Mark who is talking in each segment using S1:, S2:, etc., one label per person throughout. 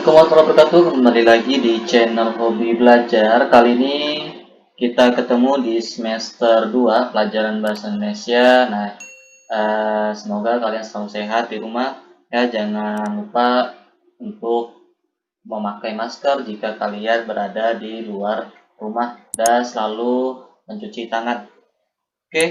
S1: Assalamualaikum warahmatullahi wabarakatuh. Kembali lagi di channel Hobi Belajar. Kali ini kita ketemu di semester 2 pelajaran bahasa Indonesia. Nah, semoga kalian selalu sehat di rumah. Ya, jangan lupa untuk memakai masker jika kalian berada di luar rumah dan selalu mencuci tangan. Oke,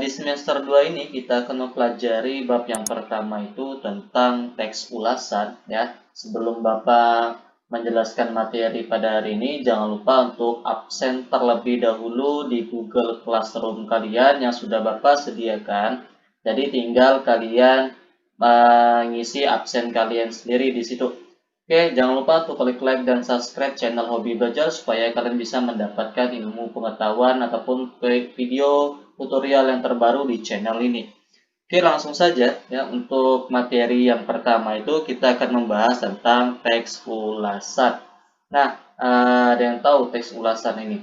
S1: di semester 2 ini kita akan mempelajari bab yang pertama itu tentang teks ulasan ya. Sebelum Bapak menjelaskan materi pada hari ini, jangan lupa untuk absen terlebih dahulu di Google Classroom kalian yang sudah Bapak sediakan. Jadi tinggal kalian mengisi absen kalian sendiri di situ. Oke, jangan lupa untuk klik like dan subscribe channel Hobi Belajar supaya kalian bisa mendapatkan ilmu pengetahuan ataupun video tutorial yang terbaru di channel ini. Oke, langsung saja ya untuk materi yang pertama itu kita akan membahas tentang teks ulasan. Nah, ada yang tahu teks ulasan ini?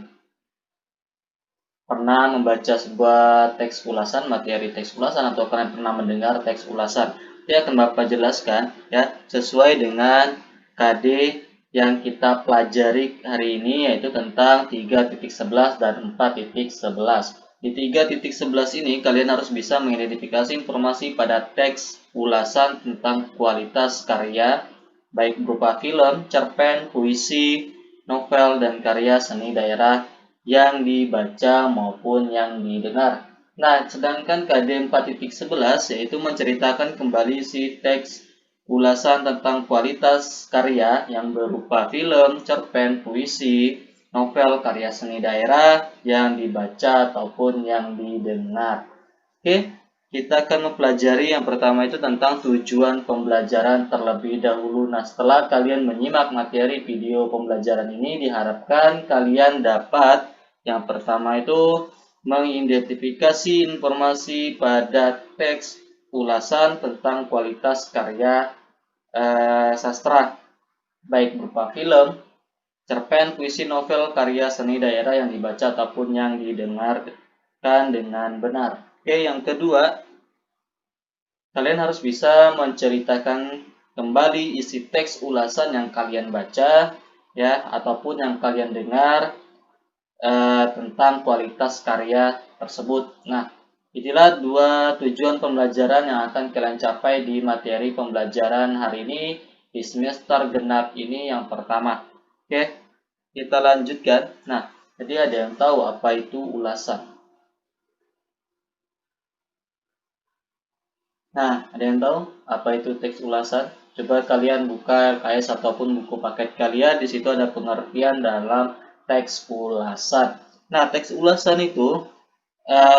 S1: Pernah membaca sebuah teks ulasan, materi teks ulasan, atau kalian pernah mendengar teks ulasan? Dia akan Bapak jelaskan ya sesuai dengan KD yang kita pelajari hari ini, yaitu tentang 3.11 dan 4.11. Di 3.11 ini kalian harus bisa mengidentifikasi informasi pada teks ulasan tentang kualitas karya baik berupa film, cerpen, puisi, novel, dan karya seni daerah yang dibaca maupun yang didengar. Nah, sedangkan KD 4.11 yaitu menceritakan kembali si teks ulasan tentang kualitas karya yang berupa film, cerpen, puisi, novel, karya seni daerah yang dibaca ataupun yang didengar. Oke, kita akan mempelajari yang pertama itu tentang tujuan pembelajaran terlebih dahulu. Nah, setelah kalian menyimak materi video pembelajaran ini, diharapkan kalian dapat yang pertama itu mengidentifikasi informasi pada teks ulasan tentang kualitas karya sastra, baik berupa film, cerpen, puisi, novel, karya seni daerah yang dibaca ataupun yang didengarkan dengan benar. Oke, yang kedua, kalian harus bisa menceritakan kembali isi teks ulasan yang kalian baca ya ataupun yang kalian dengar tentang kualitas karya tersebut. Nah, inilah dua tujuan pembelajaran yang akan kalian capai di materi pembelajaran hari ini di semester genap ini yang pertama. Oke, kita lanjutkan. Nah, jadi ada yang tahu apa itu ulasan? Nah, ada yang tahu apa itu teks ulasan? Coba kalian buka LKS ataupun buku paket kalian, di situ ada pengertian dalam teks ulasan. Nah, teks ulasan itu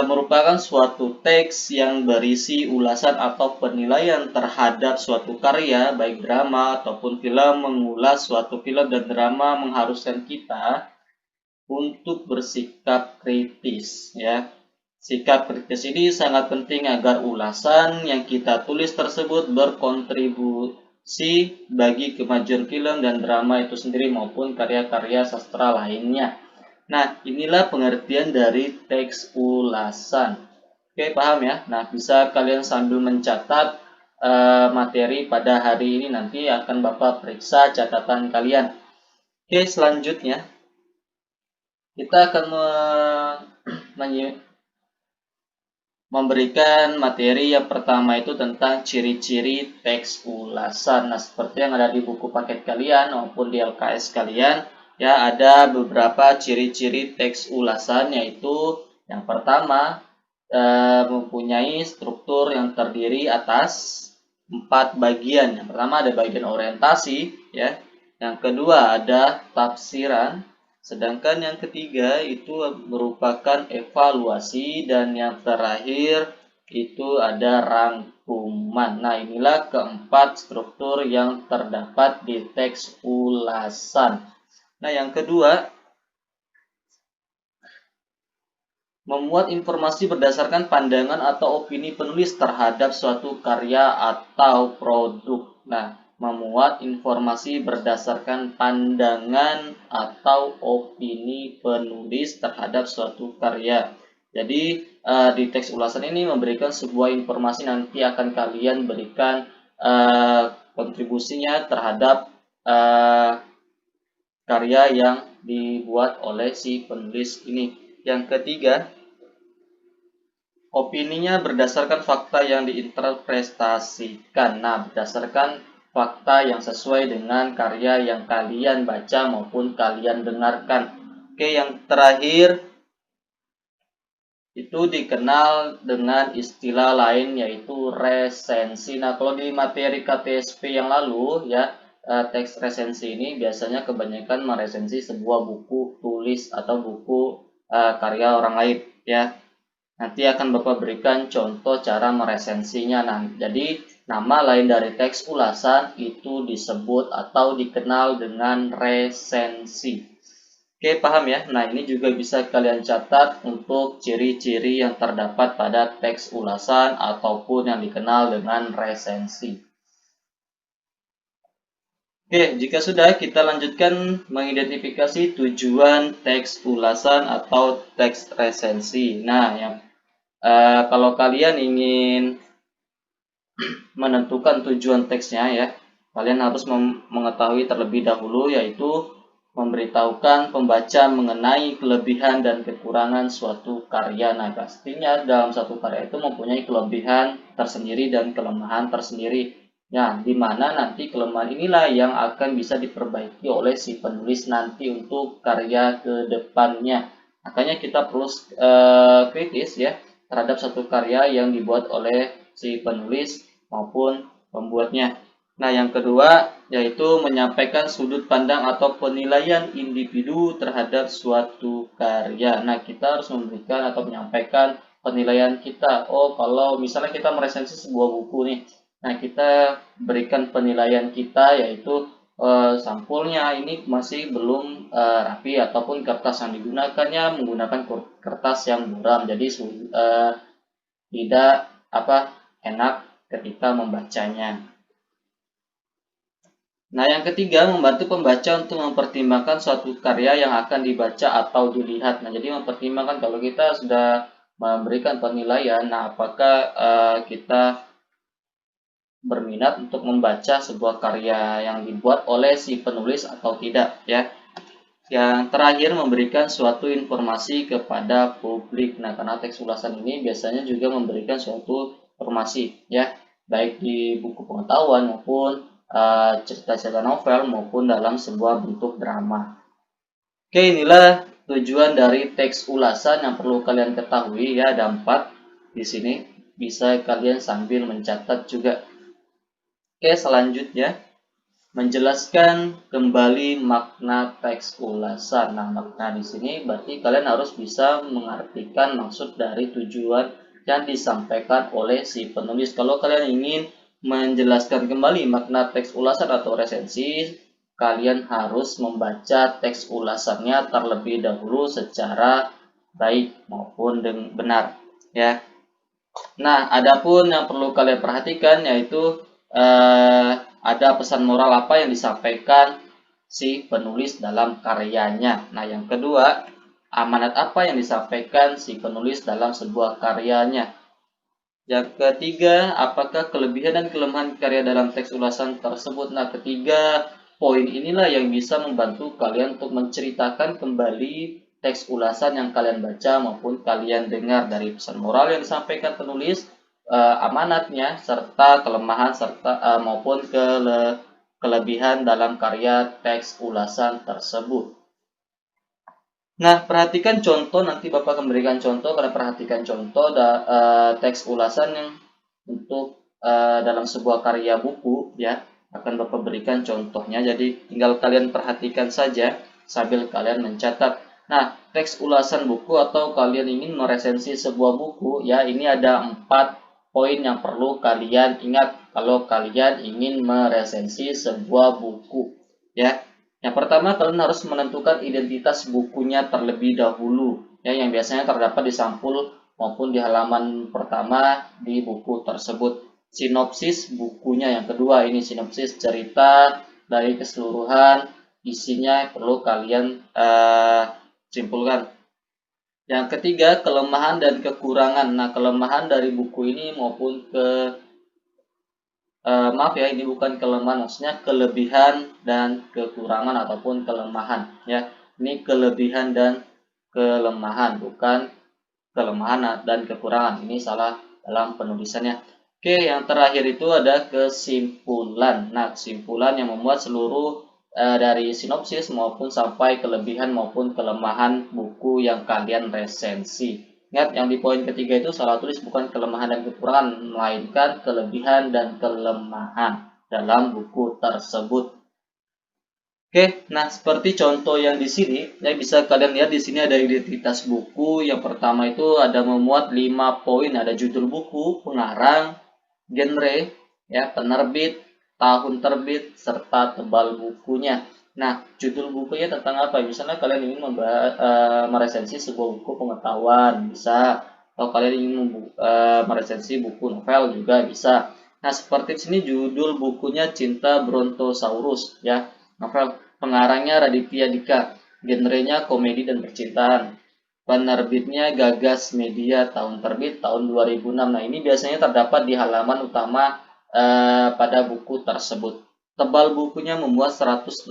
S1: merupakan suatu teks yang berisi ulasan atau penilaian terhadap suatu karya, baik drama ataupun film, mengulas suatu film dan drama mengharuskan kita untuk bersikap kritis, ya. Sikap kritis ini sangat penting agar ulasan yang kita tulis tersebut berkontribusi bagi kemajuan film dan drama itu sendiri maupun karya-karya sastra lainnya. Nah, inilah pengertian dari teks ulasan. Oke, paham ya? Nah, bisa kalian sambil mencatat materi pada hari ini, nanti akan Bapak periksa catatan kalian. Oke, selanjutnya kita akan memberikan materi yang pertama itu tentang ciri-ciri teks ulasan. Nah, seperti yang ada di buku paket kalian maupun di LKS kalian, ya ada beberapa ciri-ciri teks ulasan, yaitu yang pertama mempunyai struktur yang terdiri atas 4 bagian. Yang pertama ada bagian orientasi, ya. Yang kedua ada tafsiran. Sedangkan yang ketiga itu merupakan evaluasi dan yang terakhir itu ada rangkuman. Nah, inilah keempat struktur yang terdapat di teks ulasan. Nah, yang kedua, memuat informasi berdasarkan pandangan atau opini penulis terhadap suatu karya atau produk. Nah, memuat informasi berdasarkan pandangan atau opini penulis terhadap suatu karya. Jadi, di teks ulasan ini memberikan sebuah informasi, nanti akan kalian berikan kontribusinya terhadap karya yang dibuat oleh si penulis ini. Yang ketiga, opininya berdasarkan fakta yang diinterpretasikan. Nah, berdasarkan fakta yang sesuai dengan karya yang kalian baca maupun kalian dengarkan. Oke, yang terakhir itu dikenal dengan istilah lain yaitu resensi. Nah, kalau di materi KTSP yang lalu ya, teks resensi ini biasanya kebanyakan meresensi sebuah buku tulis atau buku karya orang lain ya. Nanti akan Bapak berikan contoh cara meresensinya. Nah, jadi nama lain dari teks ulasan itu disebut atau dikenal dengan resensi. Oke, paham ya? Nah, ini juga bisa kalian catat untuk ciri-ciri yang terdapat pada teks ulasan ataupun yang dikenal dengan resensi. Oke, jika sudah, kita lanjutkan mengidentifikasi tujuan teks ulasan atau teks resensi. Nah, kalau kalian ingin menentukan tujuan teksnya ya, kalian harus mengetahui terlebih dahulu yaitu memberitahukan pembaca mengenai kelebihan dan kekurangan suatu karya. Nah, pastinya dalam satu karya itu mempunyai kelebihan tersendiri dan kelemahan tersendiri. Ya, di mana nanti kelemahan inilah yang akan bisa diperbaiki oleh si penulis nanti untuk karya ke depannya. Makanya kita perlu kritis ya terhadap satu karya yang dibuat oleh si penulis maupun pembuatnya. Nah, yang kedua yaitu menyampaikan sudut pandang atau penilaian individu terhadap suatu karya. Nah, kita harus memberikan atau menyampaikan penilaian kita. Oh, kalau misalnya kita meresensi sebuah buku nih, nah kita berikan penilaian kita yaitu sampulnya ini masih belum rapi ataupun kertas yang digunakannya menggunakan kertas yang buram, jadi tidak enak ketika membacanya. Nah, yang ketiga, membantu pembaca untuk mempertimbangkan suatu karya yang akan dibaca atau dilihat. Nah, jadi mempertimbangkan kalau kita sudah memberikan penilaian, nah apakah kita berminat untuk membaca sebuah karya yang dibuat oleh si penulis atau tidak, ya. Yang terakhir, memberikan suatu informasi kepada publik. Nah, karena teks ulasan ini biasanya juga memberikan suatu informasi, ya, baik di buku pengetahuan maupun cerita-cerita novel maupun dalam sebuah bentuk drama. Oke, inilah tujuan dari teks ulasan yang perlu kalian ketahui ya, ada 4 di sini. Bisa kalian sambil mencatat juga. Oke, selanjutnya menjelaskan kembali makna teks ulasan. Nah, makna di sini berarti kalian harus bisa mengartikan maksud dari tujuan yang disampaikan oleh si penulis. Kalau kalian ingin menjelaskan kembali makna teks ulasan atau resensi, kalian harus membaca teks ulasannya terlebih dahulu secara baik maupun benar, ya. Nah, adapun yang perlu kalian perhatikan yaitu ada pesan moral apa yang disampaikan si penulis dalam karyanya. Nah, yang kedua, amanat apa yang disampaikan si penulis dalam sebuah karyanya. Yang ketiga, apakah kelebihan dan kelemahan karya dalam teks ulasan tersebut. Nah, ketiga poin inilah yang bisa membantu kalian untuk menceritakan kembali teks ulasan yang kalian baca maupun kalian dengar, dari pesan moral yang disampaikan penulis, amanatnya, serta kelemahan serta maupun kelebihan dalam karya teks ulasan tersebut. Nah, perhatikan contoh, nanti Bapak akan memberikan contoh, pada perhatikan contoh teks ulasan yang untuk dalam sebuah karya buku ya, akan Bapak berikan contohnya, jadi tinggal kalian perhatikan saja sambil kalian mencatat. Nah, teks ulasan buku atau kalian ingin meresensi sebuah buku ya, ini ada 4 poin yang perlu kalian ingat kalau kalian ingin meresensi sebuah buku ya. Yang pertama, kalian harus menentukan identitas bukunya terlebih dahulu, ya, yang biasanya terdapat di sampul maupun di halaman pertama di buku tersebut. Sinopsis bukunya yang kedua, ini sinopsis cerita dari keseluruhan isinya perlu kalian simpulkan. Yang ketiga, kelemahan dan kekurangan. Nah, kelemahan dari buku ini maupun maaf ya, ini bukan kelemahan, maksudnya kelebihan dan kekurangan ataupun kelemahan ya. Ini kelebihan dan kelemahan, bukan kelemahan dan kekurangan. Ini salah dalam penulisannya. Oke, yang terakhir itu ada kesimpulan. Nah, kesimpulan yang memuat seluruh dari sinopsis maupun sampai kelebihan maupun kelemahan buku yang kalian resensi. Ingat, yang di poin ketiga itu salah tulis bukan kelemahan dan kekurangan, melainkan kelebihan dan kelemahan dalam buku tersebut. Oke, nah seperti contoh yang di sini, ya bisa kalian lihat di sini ada identitas buku. Yang pertama itu ada memuat 5 poin, ada judul buku, pengarang, genre, ya, penerbit, tahun terbit, serta tebal bukunya. Nah, judul bukunya tentang apa? Misalnya kalian ingin meresensi sebuah buku pengetahuan, bisa. Atau kalian ingin meresensi buku novel juga bisa. Nah, seperti di sini judul bukunya Cinta Brontosaurus, ya, novel. Pengarangnya Raditya Dika, genrenya komedi dan percintaan. Penerbitnya Gagas Media, tahun terbit tahun 2006. Nah, ini biasanya terdapat di halaman utama pada buku tersebut. Tebal bukunya memuat 160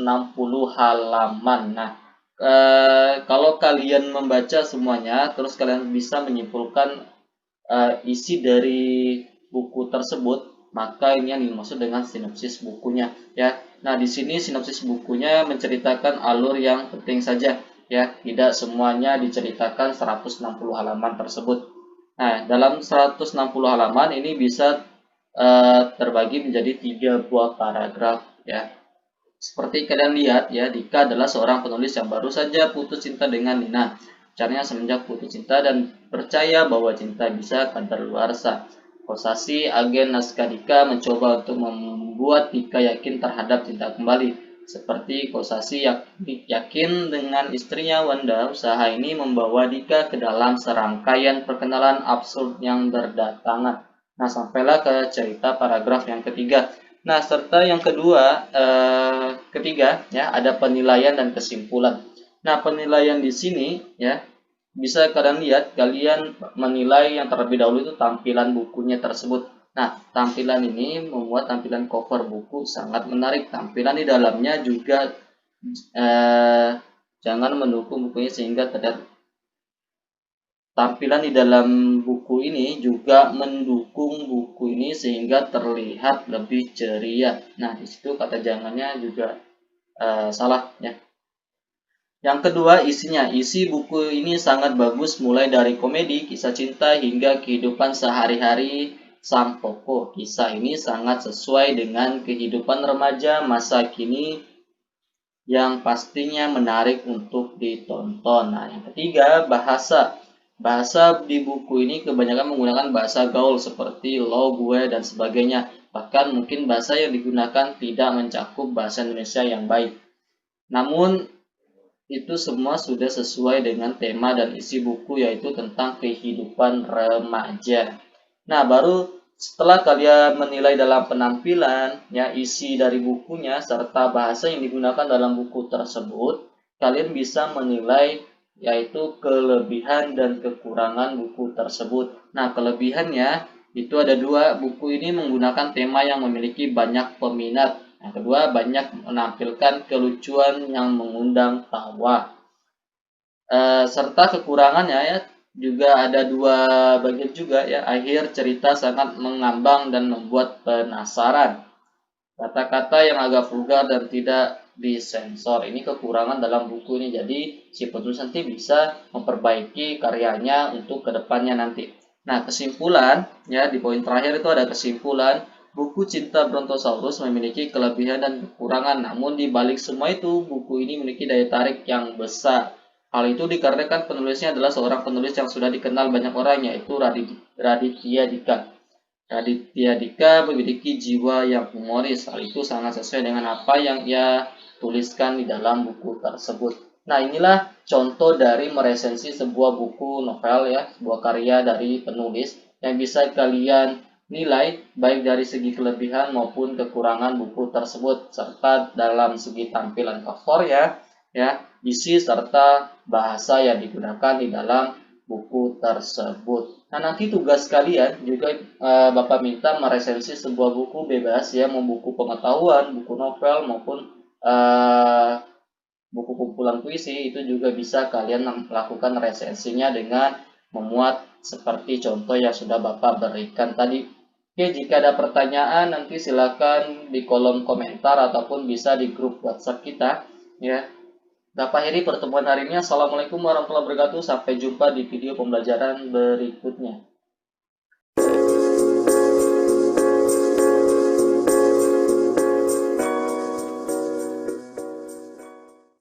S1: halaman. Nah, kalau kalian membaca semuanya, terus kalian bisa menyimpulkan isi dari buku tersebut, maka ini yang dimaksud dengan sinopsis bukunya ya. Nah, di sini sinopsis bukunya menceritakan alur yang penting saja ya, tidak semuanya diceritakan 160 halaman tersebut. Nah, dalam 160 halaman ini bisa terbagi menjadi 3 buah paragraf ya. Seperti kalian lihat ya, Dika adalah seorang penulis yang baru saja putus cinta dengan Nina. Pacarnya semenjak putus cinta dan percaya bahwa cinta bisa kadaluarsa. Kosasi, agen naskah Dika, mencoba untuk membuat Dika yakin terhadap cinta kembali. Seperti Kosasi yakin dengan istrinya Wanda, usaha ini membawa Dika ke dalam serangkaian perkenalan absurd yang berdatangan. Nah, sampailah ke cerita paragraf yang ketiga. Nah, serta yang ketiga ya, ada penilaian dan kesimpulan. Nah, penilaian di sini ya, bisa kalian lihat, kalian menilai yang terlebih dahulu itu tampilan bukunya tersebut. Nah, tampilan ini membuat tampilan cover buku sangat menarik. Tampilan di dalamnya juga jangan mendukung bukunya sehingga terlihat. Tampilan di dalam buku ini juga mendukung buku ini sehingga terlihat lebih ceria. Nah, di situ kata jangannya juga salah ya. Yang kedua, isinya. Isi buku ini sangat bagus mulai dari komedi, kisah cinta hingga kehidupan sehari-hari sang tokoh. Kisah ini sangat sesuai dengan kehidupan remaja masa kini yang pastinya menarik untuk ditonton. Nah, yang ketiga, bahasa. Bahasa di buku ini kebanyakan menggunakan bahasa gaul seperti lo, gue, dan sebagainya. Bahkan mungkin bahasa yang digunakan tidak mencakup bahasa Indonesia yang baik. Namun, itu semua sudah sesuai dengan tema dan isi buku, yaitu tentang kehidupan remaja. Nah, baru setelah kalian menilai dalam penampilan, ya, isi dari bukunya, serta bahasa yang digunakan dalam buku tersebut, kalian bisa menilai yaitu kelebihan dan kekurangan buku tersebut. Nah, kelebihannya itu ada dua. Buku ini menggunakan tema yang memiliki banyak peminat. Yang kedua, banyak menampilkan kelucuan yang mengundang tawa. Serta kekurangannya ya, juga ada dua bagian juga ya. Akhir cerita sangat mengambang dan membuat penasaran. Kata-kata yang agak vulgar dan tidak disensor. Ini kekurangan dalam buku ini. Jadi si penulis nanti bisa memperbaiki karyanya untuk kedepannya nanti. Nah, kesimpulan ya, di poin terakhir itu ada kesimpulan. Buku Cinta Brontosaurus memiliki kelebihan dan kekurangan. Namun di balik semua itu, buku ini memiliki daya tarik yang besar. Hal itu dikarenakan penulisnya adalah seorang penulis yang sudah dikenal banyak orang, yaitu Raditya Dika. Raditya Dika memiliki jiwa yang humoris. Hal itu sangat sesuai dengan apa yang ia tuliskan di dalam buku tersebut. Nah, inilah contoh dari meresensi sebuah buku novel ya, sebuah karya dari penulis yang bisa kalian nilai baik dari segi kelebihan maupun kekurangan buku tersebut, serta dalam segi tampilan cover ya, isi serta bahasa yang digunakan di dalam buku tersebut. Nah, nanti tugas kalian juga Bapak minta meresensi sebuah buku bebas ya, mau buku pengetahuan, buku novel maupun eh, buku kumpulan puisi, itu juga bisa kalian melakukan resensinya dengan memuat seperti contoh yang sudah Bapak berikan tadi. Oke, jika ada pertanyaan nanti silakan di kolom komentar ataupun bisa di grup WhatsApp kita ya. Dapat akhiri pertemuan hari ini. Assalamualaikum warahmatullahi wabarakatuh. Sampai jumpa di video pembelajaran berikutnya.